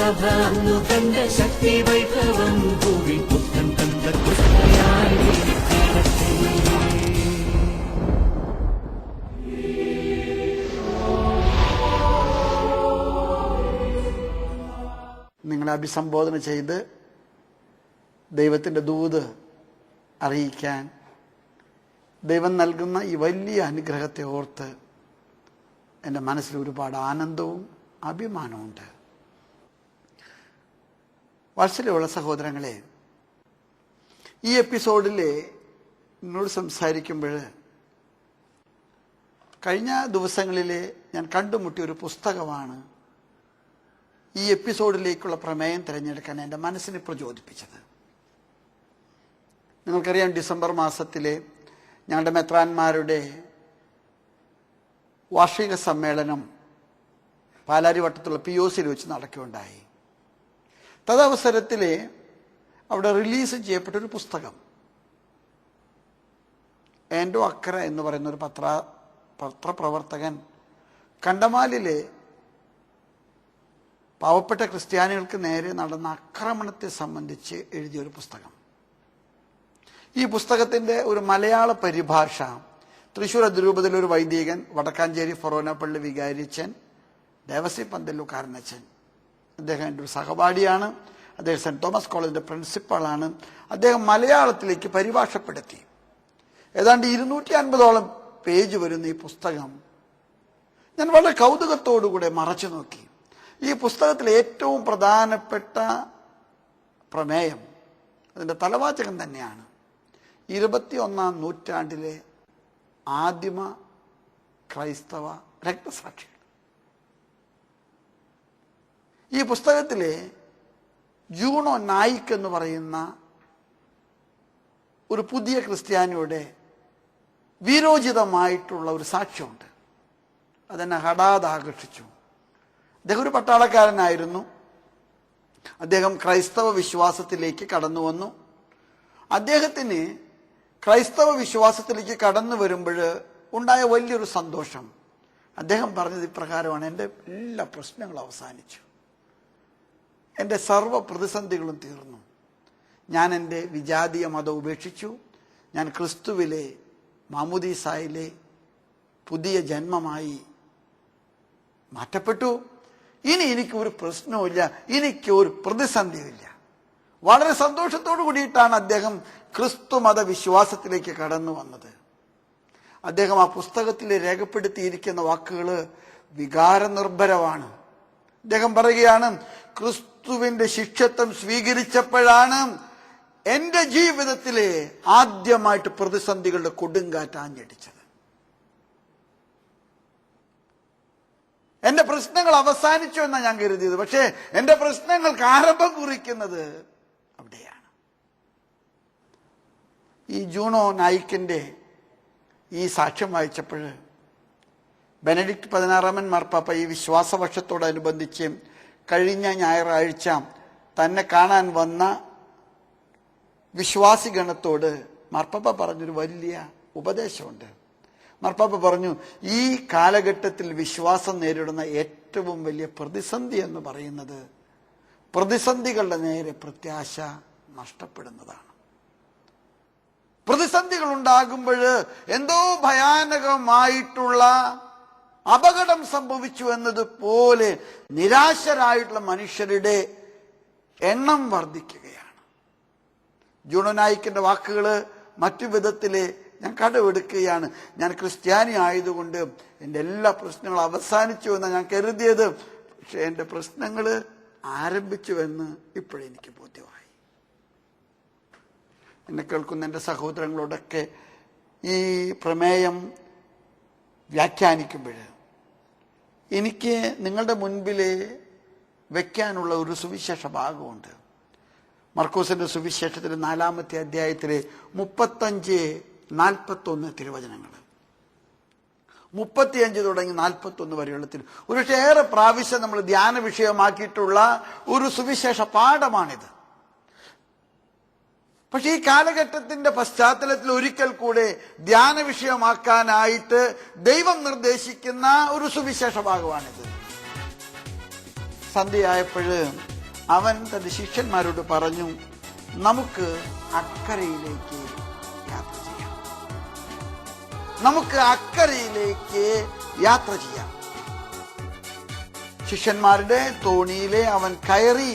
സഭ അന്നു കണ്ട ശക്തി വൈഭവം ഭൂവി പുത്തൻ കണ്ട ക്രിസ്തുയായി തീരട്ടെ. നിങ്ങളെ അഭിസംബോധന ചെയ്ത് ദൈവത്തിൻ്റെ ദൂത് അറിയിക്കാൻ ദൈവം നൽകുന്ന ഈ വലിയ അനുഗ്രഹത്തെ ഓർത്ത് എൻ്റെ മനസ്സിൽ ഒരുപാട് ആനന്ദവും അഭിമാനവുമുണ്ട്. വാത്സല്യമുള്ള സഹോദരങ്ങളെ, ഈ എപ്പിസോഡിൽ നിങ്ങളോട് സംസാരിക്കുമ്പോൾ കഴിഞ്ഞ ദിവസങ്ങളിൽ ഞാൻ കണ്ടുമുട്ടിയ ഒരു പുസ്തകമാണ് ഈ എപ്പിസോഡിലേക്കുള്ള പ്രമേയം തിരഞ്ഞെടുക്കാൻ എൻ്റെ മനസ്സിനെ പ്രചോദിപ്പിച്ചത്. നിങ്ങൾക്കറിയാം, ഡിസംബർ മാസത്തിലെ ഞങ്ങളുടെ മെത്രാന്മാരുടെ വാർഷിക സമ്മേളനം പാലാരിവട്ടത്തുള്ള POCയിൽ വെച്ച് നടക്കുകയുണ്ടായി. തദവസരത്തിൽ അവിടെ റിലീസ് ചെയ്യപ്പെട്ടൊരു പുസ്തകം ആൻഡോ അക്കര എന്ന് പറയുന്ന ഒരു പത്രപ്രവർത്തകൻ കണ്ടമാലിലെ പാവപ്പെട്ട ക്രിസ്ത്യാനികൾക്ക് നേരെ നടന്ന ആക്രമണത്തെ സംബന്ധിച്ച് എഴുതിയൊരു പുസ്തകം. ഈ പുസ്തകത്തിൻ്റെ ഒരു മലയാള പരിഭാഷ തൃശ്ശൂർ അതിരൂപതയിലെ ഒരു വൈദികൻ, വടക്കാഞ്ചേരി ഫൊറോന പള്ളി വികാരിച്ചൻ, ദേവസി പന്തല്ലൂക്കാരനച്ചൻ, അദ്ദേഹം എൻ്റെ ഒരു സഹപാഠിയാണ്. അദ്ദേഹം സെൻറ് തോമസ് കോളേജിൻ്റെ പ്രിൻസിപ്പളാണ്. അദ്ദേഹം മലയാളത്തിലേക്ക് പരിഭാഷപ്പെടുത്തി. ഏതാണ്ട് 250ഓളം പേജ് വരുന്ന ഈ പുസ്തകം ഞാൻ വളരെ കൗതുകത്തോടുകൂടെ മറച്ചു നോക്കി. ഈ പുസ്തകത്തിലെ ഏറ്റവും പ്രധാനപ്പെട്ട പ്രമേയം, അതിൻ്റെ തലവാചകം തന്നെയാണ് 21ാം നൂറ്റാണ്ടിലെ ആദിമ ക്രൈസ്തവ രക്തസാക്ഷികൾ. ഈ പുസ്തകത്തിലെ ജൂണോ നായിക് എന്ന് പറയുന്ന ഒരു പുതിയ ക്രിസ്ത്യാനിയുടെ വീരോചിതമായിട്ടുള്ള ഒരു സാക്ഷ്യമുണ്ട്. അതെന്നെ ഹഠാത് ആകർഷിച്ചു. അദ്ദേഹം ഒരു പട്ടാളക്കാരനായിരുന്നു. അദ്ദേഹം ക്രൈസ്തവ വിശ്വാസത്തിലേക്ക് കടന്നു വന്നു. അദ്ദേഹത്തിന് ക്രൈസ്തവ വിശ്വാസത്തിലേക്ക് കടന്നു വരുമ്പോൾ ഉണ്ടായ വലിയൊരു സന്തോഷം. അദ്ദേഹം പറഞ്ഞത് ഇപ്രകാരമാണ്: എൻ്റെ എല്ലാ പ്രശ്നങ്ങളും അവസാനിച്ചു, എൻ്റെ സർവ്വ പ്രതിസന്ധികളും തീർന്നു, ഞാൻ എൻ്റെ വിജാതീയ മതം ഉപേക്ഷിച്ചു, ഞാൻ ക്രിസ്തുവിലെ മാമുദീസായിലെ പുതിയ ജന്മമായി മാറ്റപ്പെട്ടു, ഇനി എനിക്കൊരു പ്രശ്നവുമില്ല, എനിക്കൊരു പ്രതിസന്ധിയുമില്ല. വളരെ സന്തോഷത്തോടു കൂടിയിട്ടാണ് അദ്ദേഹം ക്രിസ്തു മത വിശ്വാസത്തിലേക്ക് കടന്നു വന്നത്. അദ്ദേഹം ആ പുസ്തകത്തിൽ രേഖപ്പെടുത്തിയിരിക്കുന്ന വാക്കുകൾ വികാരനിർഭരമാണ്. അദ്ദേഹം പറയുകയാണ്, ക്രിസ്തുവിന്റെ ശിഷ്യത്വം സ്വീകരിച്ചപ്പോഴാണ് എൻ്റെ ജീവിതത്തിലെ ആദ്യമായിട്ട് പ്രതിസന്ധികളുടെ കൊടുങ്കാറ്റ് ആഞ്ഞടിച്ചത്. എൻ്റെ പ്രശ്നങ്ങൾ അവസാനിച്ചു എന്നാണ് ഞാൻ കരുതിയത്. പക്ഷേ എൻ്റെ പ്രശ്നങ്ങൾക്ക് ആരംഭം കുറിക്കുന്നത് അവിടെയാണ്. ഈ ജൂണോ നായിക്കിൻ്റെ ഈ സാക്ഷ്യം വായിച്ചപ്പോൾ ബെനഡിക്ട് 16 മാർപ്പാപ്പ ഈ വിശ്വാസവർഷത്തോടനുബന്ധിച്ച് കഴിഞ്ഞ ഞായറാഴ്ച തന്നെ കാണാൻ വന്ന വിശ്വാസിഗണത്തോട് മാർപ്പാപ്പ പറഞ്ഞൊരു വലിയ ഉപദേശമുണ്ട്. മാർപ്പാപ്പ പറഞ്ഞു, ഈ കാലഘട്ടത്തിൽ വിശ്വാസം നേരിടുന്ന ഏറ്റവും വലിയ പ്രതിസന്ധി എന്ന് പറയുന്നത് പ്രതിസന്ധികളുടെ നേരെ പ്രത്യാശ നഷ്ടപ്പെടുന്നതാണ്. പ്രതിസന്ധികൾ ഉണ്ടാകുമ്പോൾ എന്തോ ഭയാനകമായിട്ടുള്ള അപകടം സംഭവിച്ചു എന്നതുപോലെ നിരാശരായിട്ടുള്ള മനുഷ്യരുടെ എണ്ണം വർദ്ധിക്കുകയാണ്. ജൂണോ നായിക്കിന്റെ വാക്കുകൾ മറ്റു വിധത്തിൽ ഞാൻ കടമെടുക്കുകയാണ്. ഞാൻ ക്രിസ്ത്യാനി ആയതുകൊണ്ട് എൻ്റെ എല്ലാ പ്രശ്നങ്ങളും അവസാനിച്ചു എന്നാണ് ഞാൻ കരുതിയത്. പക്ഷെ എൻ്റെ പ്രശ്നങ്ങൾ ആരംഭിച്ചുവെന്ന് ഇപ്പോഴെനിക്ക് ബോധ്യമായി. എന്നെ കേൾക്കുന്ന എൻ്റെ സഹോദരങ്ങളോടൊക്കെ ഈ പ്രമേയം വ്യാഖ്യാനിക്കുമ്പോൾ എനിക്ക് നിങ്ങളുടെ മുൻപിൽ വയ്ക്കാനുള്ള ഒരു സുവിശേഷ ഭാഗമുണ്ട്. മർക്കോസിന്റെ സുവിശേഷത്തിലെ 4-ാമത്തെ അധ്യായത്തിലെ 35-41 തിരുവചനങ്ങൾ, 35 തുടങ്ങി 41 വരെയുള്ള ഒരുപക്ഷെ ഏറെ പ്രാവശ്യം നമ്മൾ ധ്യാന വിഷയമാക്കിയിട്ടുള്ള ഒരു സുവിശേഷ പാഠമാണിത്. പക്ഷെ ഈ കാലഘട്ടത്തിന്റെ പശ്ചാത്തലത്തിൽ ഒരിക്കൽ കൂടെ ധ്യാന വിഷയമാക്കാനായിട്ട് ദൈവം നിർദ്ദേശിക്കുന്ന ഒരു സുവിശേഷ ഭാഗമാണിത്. സന്ധ്യയായപ്പോൾ അവൻ തന്റെ ശിഷ്യന്മാരോട് പറഞ്ഞു, നമുക്ക് അക്കരയിലേക്ക് യാത്ര ചെയ്യാം. നമുക്ക് അക്കരയിലേക്ക് യാത്ര ചെയ്യാം. ശിഷ്യന്മാരുടെ തോണിയിലെ അവൻ കയറി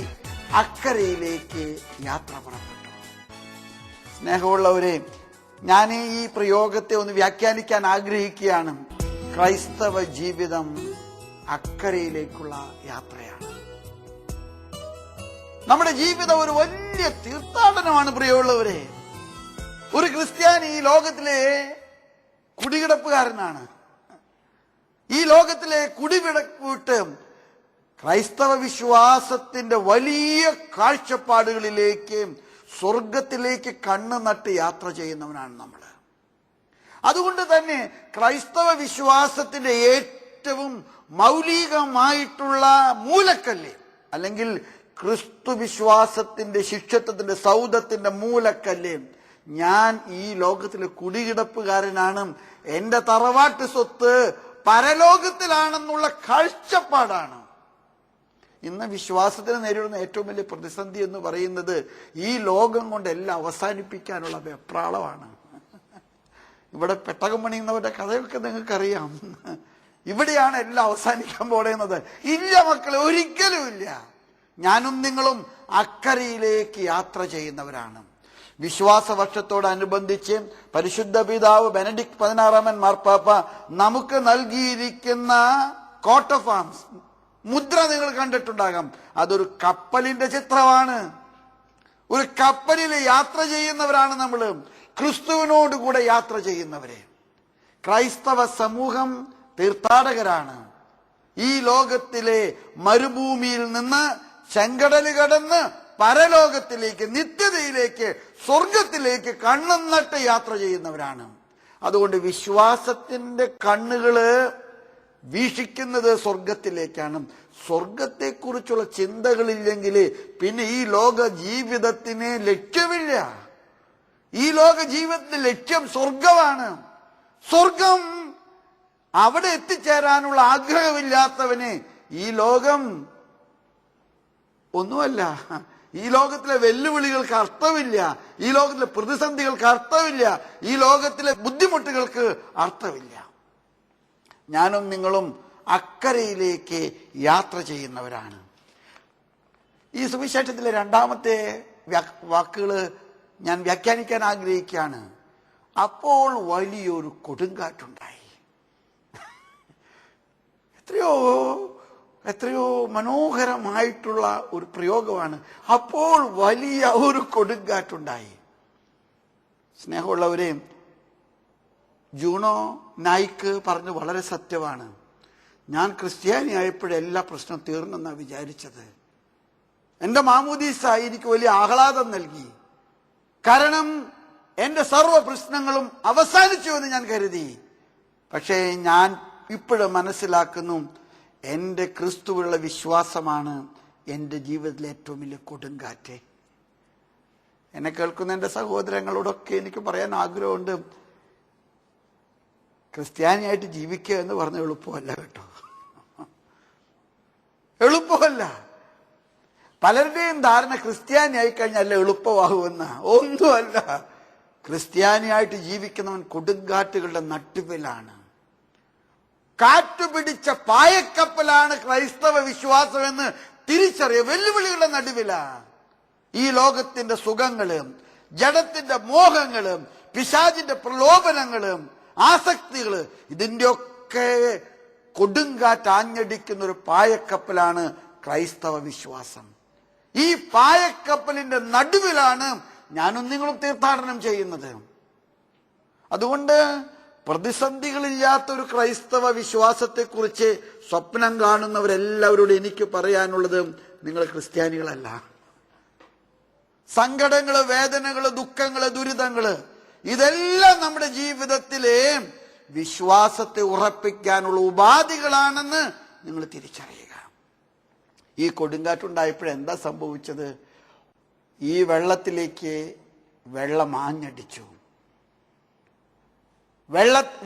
അക്കരയിലേക്ക് യാത്ര പുറപ്പെട്ടു. സ്നേഹമുള്ളവരെ, ഞാൻ ഈ പ്രയോഗത്തെ ഒന്ന് വ്യാഖ്യാനിക്കാൻ ആഗ്രഹിക്കുകയാണ്. ക്രൈസ്തവ ജീവിതം അക്കരയിലേക്കുള്ള യാത്രയാണ്. നമ്മുടെ ജീവിതം ഒരു വലിയ തീർത്ഥാടനമാണ് പ്രിയമുള്ളവരെ. ഒരു ക്രിസ്ത്യാനി ഈ ലോകത്തിലെ കുടികിടപ്പുകാരനാണ്. ഈ ലോകത്തിലെ കുടിവിടവിട്ട് ക്രൈസ്തവ വിശ്വാസത്തിന്റെ വലിയ കാഴ്ചപ്പാടുകളിലേക്ക്, സ്വർഗത്തിലേക്ക് കണ്ണ് നട്ട് യാത്ര ചെയ്യുന്നവനാണ് നമ്മൾ. അതുകൊണ്ട് തന്നെ ക്രൈസ്തവ വിശ്വാസത്തിന്റെ ഏറ്റവും മൗലികമായിട്ടുള്ള മൂലക്കല്ല്, അല്ലെങ്കിൽ ക്രിസ്തു വിശ്വാസത്തിന്റെ ശിഷ്യത്വത്തിന്റെ സൗധത്തിന്റെ മൂലക്കല്ല്, ഞാൻ ഈ ലോകത്തിലെ കുടികിടപ്പുകാരനാണ്, എന്റെ തറവാട്ട് സ്വത്ത് പരലോകത്തിലാണെന്നുള്ള കാഴ്ചപ്പാടാണ്. ഇന്ന് വിശ്വാസത്തിന് നേരിടുന്ന ഏറ്റവും വലിയ പ്രതിസന്ധി എന്ന് പറയുന്നത് ഈ ലോകം കൊണ്ട് എല്ലാം അവസാനിപ്പിക്കാനുള്ള വെപ്രാളമാണ്. ഇവിടെ പെട്ടകം പണിയുന്നവരുടെ കഥയൊക്കെ നിങ്ങൾക്കറിയാം. ഇവിടെയാണ് എല്ലാം അവസാനിക്കാൻ പോടുന്നത്. ഇല്ല മക്കളെ, ഒരിക്കലും ഇല്ല. ഞാനും നിങ്ങളും അക്കരയിലേക്ക് യാത്ര ചെയ്യുന്നവരാണ്. വിശ്വാസവർഷത്തോടനുബന്ധിച്ച് പരിശുദ്ധ പിതാവ് ബെനഡിക്ട് 16 മാർപ്പാപ്പ നമുക്ക് നൽകിയിരിക്കുന്ന കോട്ട് ഓഫ് ആംസ്, മുദ്ര നിങ്ങൾ കണ്ടിട്ടുണ്ടാകാം. അതൊരു കപ്പലിന്റെ ചിത്രമാണ്. ഒരു കപ്പലിൽ യാത്ര ചെയ്യുന്നവരാണ് നമ്മൾ, ക്രിസ്തുവിനോട് കൂടെ യാത്ര ചെയ്യുന്നവരെ. ക്രൈസ്തവ സമൂഹം തീർത്ഥാടകരാണ്. ഈ ലോകത്തിലെ മരുഭൂമിയിൽ നിന്ന് ചെങ്കടൽ കടന്ന് പരലോകത്തിലേക്ക്, നിത്യതയിലേക്ക്, സ്വർഗത്തിലേക്ക് കണ്ണും നട്ട് യാത്ര ചെയ്യുന്നവരാണ്. അതുകൊണ്ട് വിശ്വാസത്തിന്റെ കണ്ണുകള് വീക്ഷിക്കുന്നത് സ്വർഗത്തിലേക്കാണ്. സ്വർഗത്തെക്കുറിച്ചുള്ള ചിന്തകളില്ലെങ്കിൽ പിന്നെ ഈ ലോക ജീവിതത്തിന് ലക്ഷ്യമില്ല. ഈ ലോക ജീവിതത്തിന്റെ ലക്ഷ്യം സ്വർഗമാണ്. സ്വർഗം അവിടെ എത്തിച്ചേരാനുള്ള ആഗ്രഹമില്ലാത്തവന് ഈ ലോകം ഒന്നുമല്ല. ഈ ലോകത്തിലെ വെല്ലുവിളികൾക്ക് അർത്ഥമില്ല. ഈ ലോകത്തിലെ പ്രതിസന്ധികൾക്ക് അർത്ഥമില്ല. ഈ ലോകത്തിലെ ബുദ്ധിമുട്ടുകൾക്ക് അർത്ഥമില്ല. ഞാനും നിങ്ങളും അക്കരയിലേക്ക് യാത്ര ചെയ്യുന്നവരാണ്. ഈ സുവിശേഷത്തിലെ രണ്ടാമത്തെ വാക്കുകൾ ഞാൻ വ്യാഖ്യാനിക്കാൻ ആഗ്രഹിക്കുകയാണ്. അപ്പോൾ വലിയൊരു കൊടുങ്കാറ്റുണ്ടായി. എത്രയോ മനോഹരമായിട്ടുള്ള ഒരു പ്രയോഗമാണ്. അപ്പോൾ വലിയ ഒരു കൊടുങ്കാറ്റുണ്ടായി. സ്നേഹമുള്ളവരെ, ജൂണോ നായിക്ക് പറഞ്ഞു വളരെ സത്യമാണ്. ഞാൻ ക്രിസ്ത്യാനിയായപ്പോഴെല്ലാ പ്രശ്നം തീർന്നെന്നാണ് വിചാരിച്ചത്. എന്റെ മാമോദീസ എനിക്ക് വലിയ ആഹ്ലാദം നൽകി. കാരണം എന്റെ സർവ്വ പ്രശ്നങ്ങളും അവസാനിച്ചു എന്ന് ഞാൻ കരുതി. പക്ഷേ ഞാൻ ഇപ്പോഴും മനസ്സിലാക്കുന്നു, എന്റെ ക്രിസ്തുവിലുള്ള വിശ്വാസമാണ് എന്റെ ജീവിതത്തിലെ ഏറ്റവും വലിയ കൊടുങ്കാറ്റ്. എന്നെ കേൾക്കുന്ന എന്റെ സഹോദരങ്ങളോടൊക്കെ എനിക്ക് പറയാൻ ആഗ്രഹമുണ്ട്, ക്രിസ്ത്യാനിയായിട്ട് ജീവിക്കുക എന്ന് പറഞ്ഞ എളുപ്പമല്ല കേട്ടോ, എളുപ്പമല്ല. പലരുടെയും ധാരണ ക്രിസ്ത്യാനിയായി കഴിഞ്ഞാൽ എളുപ്പമാകുമെന്ന. ഒന്നുമല്ല. ക്രിസ്ത്യാനിയായിട്ട് ജീവിക്കുന്നവൻ കൊടുങ്കാറ്റുകളുടെ നടുവിലാണ്. കാറ്റുപിടിച്ച പായക്കപ്പലാണ് ക്രൈസ്തവ വിശ്വാസം എന്ന് തിരിച്ചറിയ വെല്ലുവിളികളുടെ നടുവിലാണ്. ഈ ലോകത്തിന്റെ സുഖങ്ങളും ജഡത്തിന്റെ മോഹങ്ങളും പിശാചിന്റെ പ്രലോഭനങ്ങളും ആസക്തികള്, ഇതിന്റെ ഒക്കെ കൊടുങ്കാറ്റ് ആഞ്ഞടിക്കുന്ന ഒരു പായക്കപ്പലാണ് ക്രൈസ്തവ വിശ്വാസം. ഈ പായക്കപ്പലിന്റെ നടുവിലാണ് ഞാനും നിങ്ങളും തീർത്ഥാടനം ചെയ്യുന്നത്. അതുകൊണ്ട് പ്രതിസന്ധികളില്ലാത്ത ഒരു ക്രൈസ്തവ വിശ്വാസത്തെക്കുറിച്ച് സ്വപ്നം കാണുന്നവരെല്ലാവരോടും എനിക്ക് പറയാനുള്ളത്, നിങ്ങൾ ക്രിസ്ത്യാനികളല്ല. സങ്കടങ്ങള്, വേദനകള്, ദുഃഖങ്ങള്, ദുരിതങ്ങള്, ഇതെല്ലാം നമ്മുടെ ജീവിതത്തിലെ വിശ്വാസത്തെ ഉറപ്പിക്കാനുള്ള ഉപാധികളാണെന്ന് നിങ്ങൾ തിരിച്ചറിയുക. ഈ കൊടുങ്കാറ്റുണ്ടായപ്പോഴെന്താ സംഭവിച്ചത്? ഈ വെള്ളത്തിലേക്ക് വെള്ളം ആഞ്ഞടിച്ചു.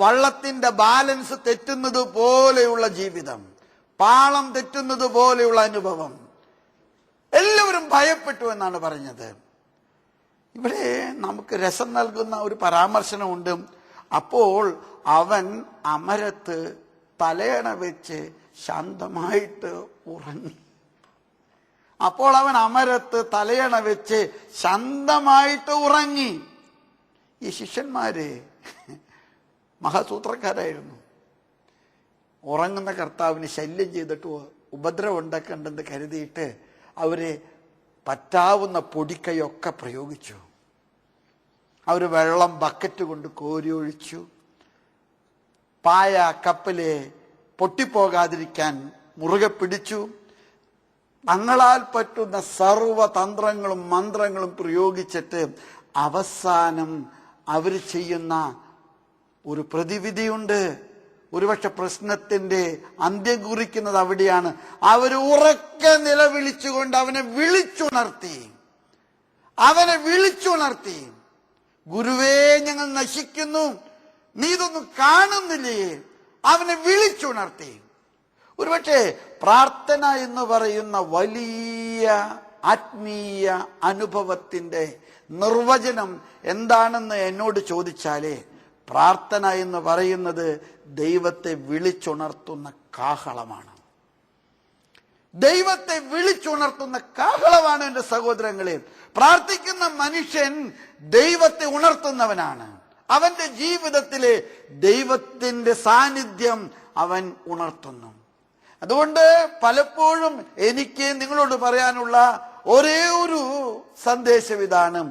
വള്ളത്തിന്റെ ബാലൻസ് തെറ്റുന്നത് പോലെയുള്ള ജീവിതം, പാളം തെറ്റുന്നത് പോലെയുള്ള അനുഭവം, എല്ലാ എല്ലാവരും ഭയപ്പെട്ടു എന്നാണ് പറഞ്ഞത്. ഇവിടെ നമുക്ക് രസം നൽകുന്ന ഒരു പരാമർശനമുണ്ട്. അപ്പോൾ അവൻ അമരത്ത് തലയണ വെച്ച് ശാന്തമായിട്ട് ഉറങ്ങി. അപ്പോൾ അവൻ അമരത്ത് തലയണ വെച്ച് ശാന്തമായിട്ട് ഉറങ്ങി. ഈ ശിഷ്യന്മാര് മഹാസൂത്രക്കാരായിരുന്നു. ഉറങ്ങുന്ന കർത്താവിന് ശല്യം ചെയ്തിട്ട് ഉപദ്രവം ഉണ്ടാക്കണ്ടെന്ന് കരുതിയിട്ട് അവര് പറ്റാവുന്ന പൊടിക്കൈയൊക്കെ പ്രയോഗിച്ചു. അവർ വെള്ളം ബക്കറ്റ് കൊണ്ട് കോരി ഒഴിച്ചു. പായ കപ്പല് പൊട്ടിപ്പോകാതിരിക്കാൻ മുറുകെ പിടിച്ചു. തങ്ങളാൽ പറ്റുന്ന സർവതന്ത്രങ്ങളും മന്ത്രങ്ങളും പ്രയോഗിച്ചിട്ട് അവസാനം അവർ ചെയ്യുന്ന ഒരു പ്രതിവിധിയുണ്ട്. ഒരുപക്ഷെ പ്രശ്നത്തിന്റെ അന്ത്യം കുറിക്കുന്നത് അവിടെയാണ്. അവർ ഉറക്കെ നിലവിളിച്ചുകൊണ്ട് അവനെ വിളിച്ചുണർത്തി. ഗുരുവേ, ഞങ്ങൾ നശിക്കുന്നു, നീ ഇതൊന്നും കാണുന്നില്ലേ? അവനെ വിളിച്ചുണർത്തി. ഒരുപക്ഷെ പ്രാർത്ഥന എന്ന് പറയുന്ന വലിയ ആത്മീയ അനുഭവത്തിന്റെ നിർവചനം എന്താണെന്ന് എന്നോട് ചോദിച്ചാലേ, പ്രാർത്ഥന എന്ന് പറയുന്നത് ദൈവത്തെ വിളിച്ചുണർത്തുന്ന കാഹളമാണ്. ദൈവത്തെ വിളിച്ചുണർത്തുന്ന കാഹളമാണ് എൻ്റെ സഹോദരങ്ങളെ. പ്രാർത്ഥിക്കുന്ന മനുഷ്യൻ ദൈവത്തെ ഉണർത്തുന്നവനാണ്. അവന്റെ ജീവിതത്തിലെ ദൈവത്തിന്റെ സാന്നിധ്യം അവൻ ഉണർത്തുന്നു. അതുകൊണ്ട് പലപ്പോഴും എനിക്ക് നിങ്ങളോട് പറയാനുള്ള ഒരേ ഒരു സന്ദേശം ഇതാണ്: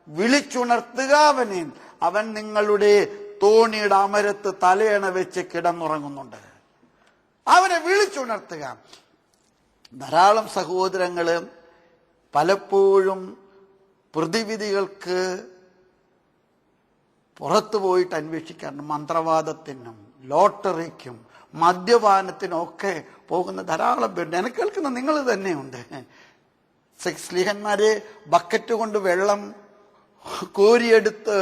വിളിച്ചുണർത്തുക അവനെ. അവൻ നിങ്ങളുടെ തോണിയുടെ അമരത്ത് തലയണ വെച്ച് കിടന്നുറങ്ങുന്നുണ്ട്. അവനെ വിളിച്ചുണർത്തുക. ധാരാളം സഹോദരങ്ങള് പലപ്പോഴും പ്രതിവിധികൾക്ക് പുറത്തു പോയിട്ട് അന്വേഷിക്കാറുണ്ട്. മന്ത്രവാദത്തിനും ലോട്ടറിക്കും മദ്യപാനത്തിനും ഒക്കെ പോകുന്ന ധാരാളം പേരുണ്ട്. എന്നെ കേൾക്കുന്ന നിങ്ങൾ തന്നെയുണ്ട്. സ്ലീഹന്മാരെ ബക്കറ്റ് കൊണ്ട് വെള്ളം കോരിയെടുത്ത്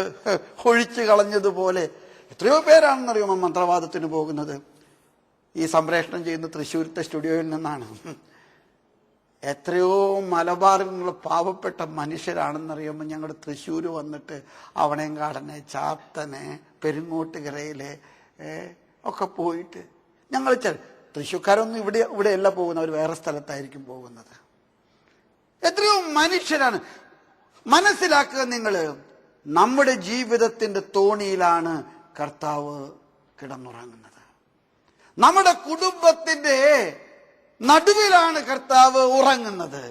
ഒഴിച്ചു കളഞ്ഞതുപോലെ എത്രയോ പേരാണെന്നറിയുമോ മന്ത്രവാദത്തിന് പോകുന്നത്. ഈ സംപ്രേഷണം ചെയ്യുന്ന തൃശ്ശൂരത്തെ സ്റ്റുഡിയോയിൽ നിന്നാണ്. എത്രയോ മലബാറിൽ നിന്നുള്ള പാവപ്പെട്ട മനുഷ്യരാണെന്നറിയുമ്പോൾ ഞങ്ങളുടെ തൃശ്ശൂർ വന്നിട്ട് അവണേങ്കാടനെ, ചാത്തനെ, പെരുങ്ങോട്ടുകരയിലെ ഒക്കെ പോയിട്ട് ഞങ്ങൾ തൃശ്ശൂർക്കാരൊന്നും ഇവിടെയല്ല പോകുന്നത്, അവർ വേറെ സ്ഥലത്തായിരിക്കും പോകുന്നത്. എത്രയോ മനുഷ്യരാണ്. മനസ്സിലാക്കുക നിങ്ങൾ, നമ്മുടെ ജീവിതത്തിന്റെ തോണിയിലാണ് കർത്താവ് കിടന്നുറങ്ങുന്നത്. നമ്മുടെ കുടുംബത്തിന്റെ നടുവിലാണ് കർത്താവ് ഉറങ്ങുന്നത്.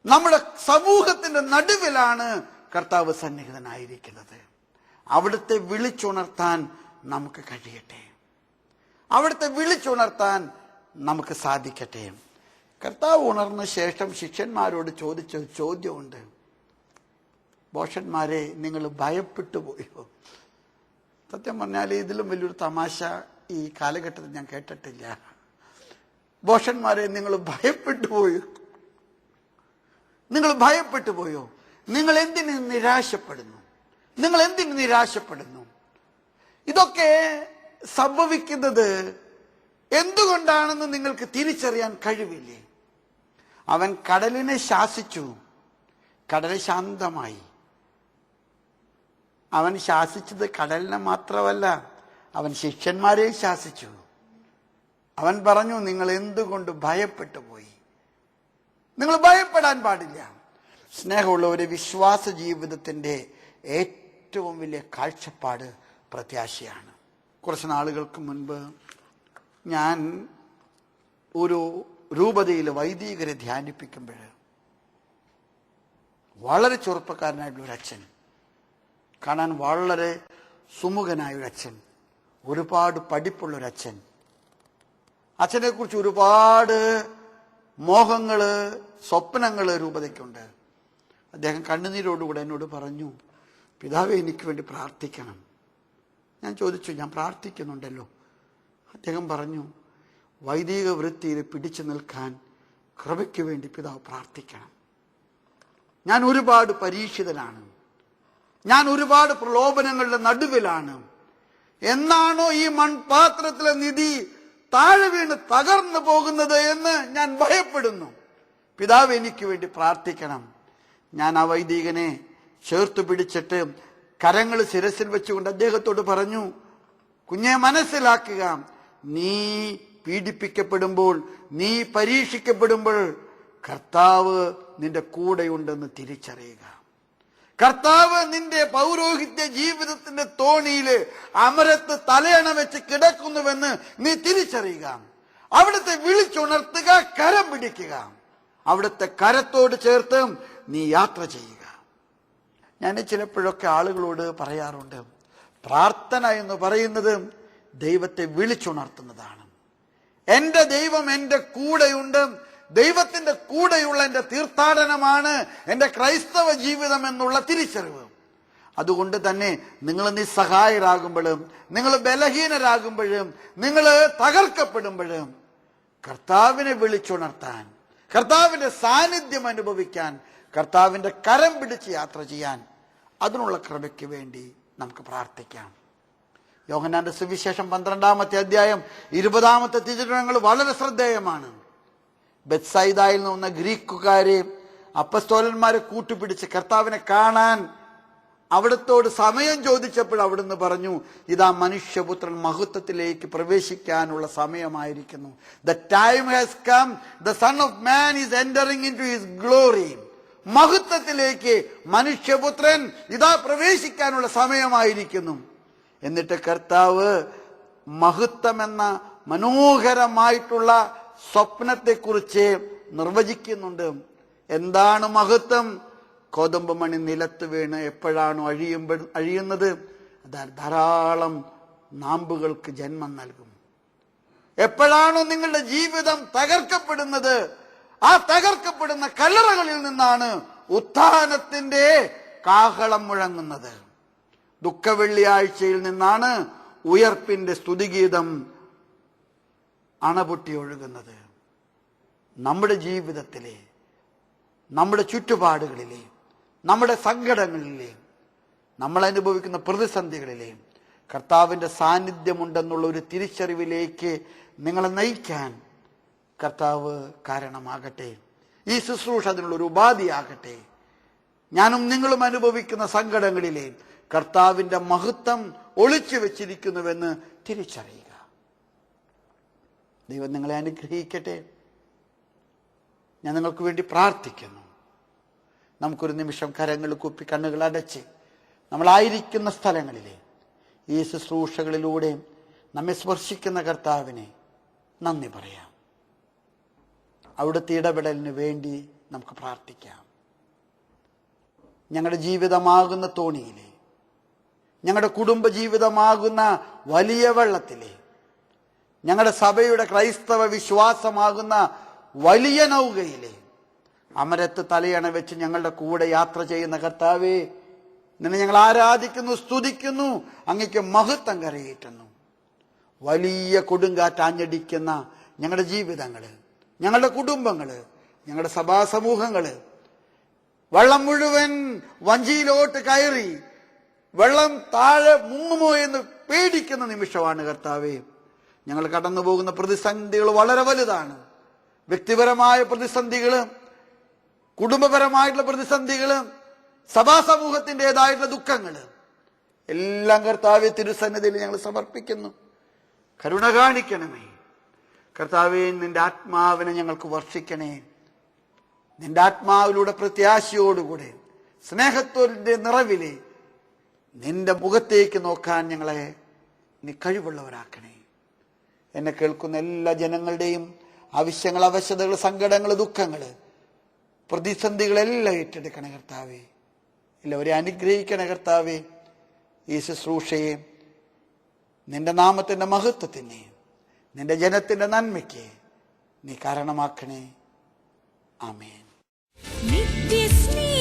നമ്മുടെ സമൂഹത്തിന്റെ നടുവിലാണ് കർത്താവ് സന്നിഹിതനായിരിക്കുന്നത്. അവിടുത്തെ വിളിച്ചുണർത്താൻ നമുക്ക് കഴിയട്ടെ. അവിടുത്തെ വിളിച്ചുണർത്താൻ നമുക്ക് സാധിക്കട്ടെ. കർത്താവ് ഉണർന്ന ശേഷം ശിഷ്യന്മാരോട് ചോദിച്ച ചോദ്യമുണ്ട്: ഭോഷന്മാരെ, നിങ്ങൾ ഭയപ്പെട്ടു പോയോ? സത്യം പറഞ്ഞാൽ ഇതിലും വലിയൊരു തമാശ ഈ കാലഘട്ടത്തിൽ ഞാൻ കേട്ടിട്ടില്ല. ഭോഷന്മാരെ, നിങ്ങൾ ഭയപ്പെട്ടു പോയോ? നിങ്ങൾ ഭയപ്പെട്ടു പോയോ? നിങ്ങൾ എന്തിന് നിരാശപ്പെടുന്നു? നിങ്ങൾ എന്തിന് നിരാശപ്പെടുന്നു? ഇതൊക്കെ സംഭവിക്കുന്നത് എന്തുകൊണ്ടാണെന്ന് നിങ്ങൾക്ക് തിരിച്ചറിയാൻ കഴിവില്ലേ? അവൻ കടലിനെ ശാസിച്ചു, കടൽ ശാന്തമായി. അവൻ ശാസിച്ചത് കടലിനെ മാത്രമല്ല, അവൻ ശിഷ്യന്മാരെ ശാസിച്ചു. അവൻ പറഞ്ഞു, നിങ്ങൾ എന്തുകൊണ്ട് ഭയപ്പെട്ടു പോയി? നിങ്ങൾ ഭയപ്പെടാൻ പാടില്ല. സ്നേഹമുള്ളവരെ, വിശ്വാസ ജീവിതത്തിന്റെ ഏറ്റവും വലിയ കാഴ്ചപ്പാട് പ്രത്യാശയാണ്. കുറച്ച് നാളുകൾക്ക് മുൻപ് ഞാൻ ഒരു രൂപതയിൽ വൈദികരെ ധ്യാനിപ്പിക്കുമ്പോൾ വളരെ ചെറുപ്പക്കാരനായിട്ടുള്ള ഒരു അച്ഛൻ, കാണാൻ വളരെ സുമുഖനായ ഒരു അച്ഛൻ, ഒരുപാട് പഠിപ്പുള്ളൊരച്ഛൻ, അച്ഛനെ കുറിച്ച് ഒരുപാട് മോഹങ്ങള്, സ്വപ്നങ്ങള് രൂപതയ്ക്കുണ്ട്. അദ്ദേഹം കണ്ണുനീരോടുകൂടെ എന്നോട് പറഞ്ഞു, പിതാവേ, എനിക്ക് വേണ്ടി പ്രാർത്ഥിക്കണം. ഞാൻ ചോദിച്ചു, ഞാൻ പ്രാർത്ഥിക്കുന്നുണ്ടല്ലോ. അദ്ദേഹം പറഞ്ഞു, വൈദിക വൃത്തിയിൽ പിടിച്ചു നിൽക്കാൻ കൃപയ്ക്ക് വേണ്ടി പിതാവ് പ്രാർത്ഥിക്കണം. ഞാൻ ഒരുപാട് പരീക്ഷിതനാണ്, ഞാൻ ഒരുപാട് പ്രലോഭനങ്ങളുടെ നടുവിലാണ്. എന്നാണോ ഈ മൺപാത്രത്തിലെ നിധി താഴെ വീണ് തകർന്നു പോകുന്നത് എന്ന് ഞാൻ ഭയപ്പെടുന്നു. പിതാവ് എനിക്ക് വേണ്ടി പ്രാർത്ഥിക്കണം. ഞാൻ ആ വൈദികനെ ചേർത്ത് പിടിച്ചിട്ട് കരങ്ങൾ ശിരസിൽ വെച്ചുകൊണ്ട് അദ്ദേഹത്തോട് പറഞ്ഞു, കുഞ്ഞെ മനസ്സിലാക്കുക, നീ പീഡിപ്പിക്കപ്പെടുമ്പോൾ, നീ പരീക്ഷിക്കപ്പെടുമ്പോൾ കർത്താവ് നിന്റെ കൂടെയുണ്ടെന്ന് തിരിച്ചറിയുക. കർത്താവ് നിന്റെ പൗരോഹിത്യ ജീവിതത്തിന്റെ തോണിയില് അമരത്ത് തലയണ വെച്ച് കിടക്കുന്നുവെന്ന് നീ തിരിച്ചറിയുക. അവിടുത്തെ വിളിച്ചുണർത്തുക, കരം പിടിക്കുക. അവിടുത്തെ കരത്തോട് ചേർത്ത് നീ യാത്ര ചെയ്യുക. ഞാൻ ചിലപ്പോഴൊക്കെ ആളുകളോട് പറയാറുണ്ട്, പ്രാർത്ഥന എന്ന് പറയുന്നത് ദൈവത്തെ വിളിച്ചുണർത്തുന്നതാണ്. എന്റെ ദൈവം എന്റെ കൂടെയുണ്ട്. ദൈവത്തിന്റെ കൂടെയുള്ള എന്റെ തീർത്ഥാടനമാണ് എന്റെ ക്രൈസ്തവ ജീവിതം എന്നുള്ള തിരിച്ചറിവ്. അതുകൊണ്ട് തന്നെ നിങ്ങൾ നിസ്സഹായരാകുമ്പോഴും, നിങ്ങൾ ബലഹീനരാകുമ്പോഴും, നിങ്ങൾ തകർക്കപ്പെടുമ്പോഴും കർത്താവിനെ വിളിച്ചുണർത്താൻ, കർത്താവിന്റെ സാന്നിധ്യം അനുഭവിക്കാൻ, കർത്താവിന്റെ കരം പിടിച്ച് യാത്ര ചെയ്യാൻ, അതിനുള്ള കൃപയ്ക്ക് വേണ്ടി നമുക്ക് പ്രാർത്ഥിക്കാം. യോഹന്നാന്റെ സുവിശേഷം 12-ാമത്തെ അധ്യായം 20-ാമത്തെ തിരുവചനങ്ങൾ വളരെ ശ്രദ്ധേയമാണ്. ബെത്സൈദായിൽ നിന്ന് വന്ന ഗ്രീക്കുകാരെ, അപ്പസ്തോലന്മാരെ കൂട്ടുപിടിച്ച് കർത്താവിനെ കാണാൻ അവിടത്തോട് സമയം ചോദിച്ചപ്പോൾ അവിടുന്ന് പറഞ്ഞു, ഇതാ മനുഷ്യപുത്രൻ മഹത്വത്തിലേക്ക് പ്രവേശിക്കാനുള്ള സമയമായിരിക്കുന്നു. The time has come, the Son of Man is entering into his glory. മഹത്വത്തിലേക്ക് മനുഷ്യപുത്രൻ ഇതാ പ്രവേശിക്കാനുള്ള സമയമായിരിക്കുന്നു. എന്നിട്ട് കർത്താവ് മഹത്വം എന്ന മനോഹരമായിട്ടുള്ള സ്വപ്നത്തെക്കുറിച്ച് നിർവചിക്കുന്നുണ്ട്. എന്താണ് മഹത്വം? കോതമ്പ് മണി നിലത്ത് വീണ് എപ്പോഴാണോ അഴിയുന്നത്, ധാരാളം നാമ്പുകൾക്ക് ജന്മം നൽകും. എപ്പോഴാണോ നിങ്ങളുടെ ജീവിതം തകർക്കപ്പെടുന്നത്, ആ തകർക്കപ്പെടുന്ന കല്ലറകളിൽ നിന്നാണ് ഉത്ഥാനത്തിന്റെ കാഹളം മുഴങ്ങുന്നത്. ദുഃഖവെള്ളിയാഴ്ചയിൽ നിന്നാണ് ഉയർപ്പിന്റെ സ്തുതിഗീതം അണപൊട്ടി ഒഴുകുന്നത്. നമ്മുടെ ജീവിതത്തിലെ, നമ്മുടെ ചുറ്റുപാടുകളിലെ, നമ്മുടെ സങ്കടങ്ങളിലെ, നമ്മൾ അനുഭവിക്കുന്ന പ്രതിസന്ധികളിലെ കർത്താവിന്റെ സാന്നിധ്യമുണ്ടെന്നുള്ള ഒരു തിരിച്ചറിവിലേക്ക് നിങ്ങളെ നയിക്കാൻ കർത്താവ് കാരണമാകട്ടെ. ഈ ശുശ്രൂഷ അതിനുള്ളൊരു ഉപാധിയാകട്ടെ. ഞാനും നിങ്ങളും അനുഭവിക്കുന്ന സങ്കടങ്ങളിലെ കർത്താവിന്റെ മഹത്വം ഒളിച്ചു വെച്ചിരിക്കുന്നുവെന്ന് തിരിച്ചറിയുക. ദൈവം നിങ്ങളെ അനുഗ്രഹിക്കട്ടെ. ഞാൻ നിങ്ങൾക്ക് വേണ്ടി പ്രാർത്ഥിക്കുന്നു. നമുക്കൊരു നിമിഷം കരങ്ങൾ കുപ്പി കണ്ണുകൾ അടച്ച് നമ്മളായിരിക്കുന്ന സ്ഥലങ്ങളിലെ ഈ ശുശ്രൂഷകളിലൂടെ നമ്മെ സ്പർശിക്കുന്ന കർത്താവിനെ നന്ദി പറയാം. അവിടുത്തെ ഇടപെടലിന് വേണ്ടി നമുക്ക് പ്രാർത്ഥിക്കാം. ഞങ്ങളുടെ ജീവിതമാകുന്ന തോണിയിലെ, ഞങ്ങളുടെ കുടുംബ ജീവിതമാകുന്ന വലിയ വെള്ളത്തിലെ, ഞങ്ങളുടെ സഭയുടെ ക്രൈസ്തവ വിശ്വാസമാകുന്ന വലിയ നൗകയിലെ അമരത്ത് തലയണ വെച്ച് ഞങ്ങളുടെ കൂടെ യാത്ര ചെയ്യുന്ന കർത്താവേ, നിന്നെ ഞങ്ങൾ ആരാധിക്കുന്നു, സ്തുതിക്കുന്നു, അങ്ങയ്ക്ക് മഹത്വം കരയേറ്റുന്നു. വലിയ കൊടുങ്കാറ്റ് ആഞ്ഞടിക്കുന്ന ഞങ്ങളുടെ ജീവിതങ്ങള്, ഞങ്ങളുടെ കുടുംബങ്ങള്, ഞങ്ങളുടെ സഭാ സമൂഹങ്ങള്, വെള്ളം മുഴുവൻ വഞ്ചിയിലോട്ട് കയറി വെള്ളം താഴെ മുങ്ങുമോ എന്ന് പേടിക്കുന്ന നിമിഷമാണ് കർത്താവേ. ഞങ്ങൾ കടന്നു പോകുന്ന പ്രതിസന്ധികൾ വളരെ വലുതാണ്. വ്യക്തിപരമായ പ്രതിസന്ധികള്, കുടുംബപരമായിട്ടുള്ള പ്രതിസന്ധികള്, സഭാ സമൂഹത്തിൻ്റെതായിട്ടുള്ള ദുഃഖങ്ങള് എല്ലാം കർത്താവെ തിരുസന്നിധിയിൽ ഞങ്ങൾ സമർപ്പിക്കുന്നു. കരുണ കാണിക്കണമേ കർത്താവേ. നിന്റെ ആത്മാവിനെ ഞങ്ങൾക്ക് വർഷിക്കണേ. നിന്റെ ആത്മാവിലൂടെ പ്രത്യാശയോടുകൂടെ സ്നേഹത്തോടെ നിറവിലെ നിന്റെ മുഖത്തേക്ക് നോക്കാൻ ഞങ്ങളെ നീ കഴിവുള്ളവരാക്കണേ. എന്നെ കേൾക്കുന്ന എല്ലാ ജനങ്ങളുടെയും ആവശ്യങ്ങൾ, അവശതകൾ, സങ്കടങ്ങൾ, ദുഃഖങ്ങള്, പ്രതിസന്ധികളെല്ലാം ഏറ്റെടുക്കണേ കർത്താവേ. എല്ലാവരെ അനുഗ്രഹിക്കണേ കർത്താവേ. ഈ ശുശ്രൂഷയെ നിന്റെ നാമത്തിന്റെ മഹത്വത്തിന്, നിന്റെ ജനത്തിന്റെ നന്മയ്ക്ക് നീ കാരണമാക്കണേ. ആമേൻ.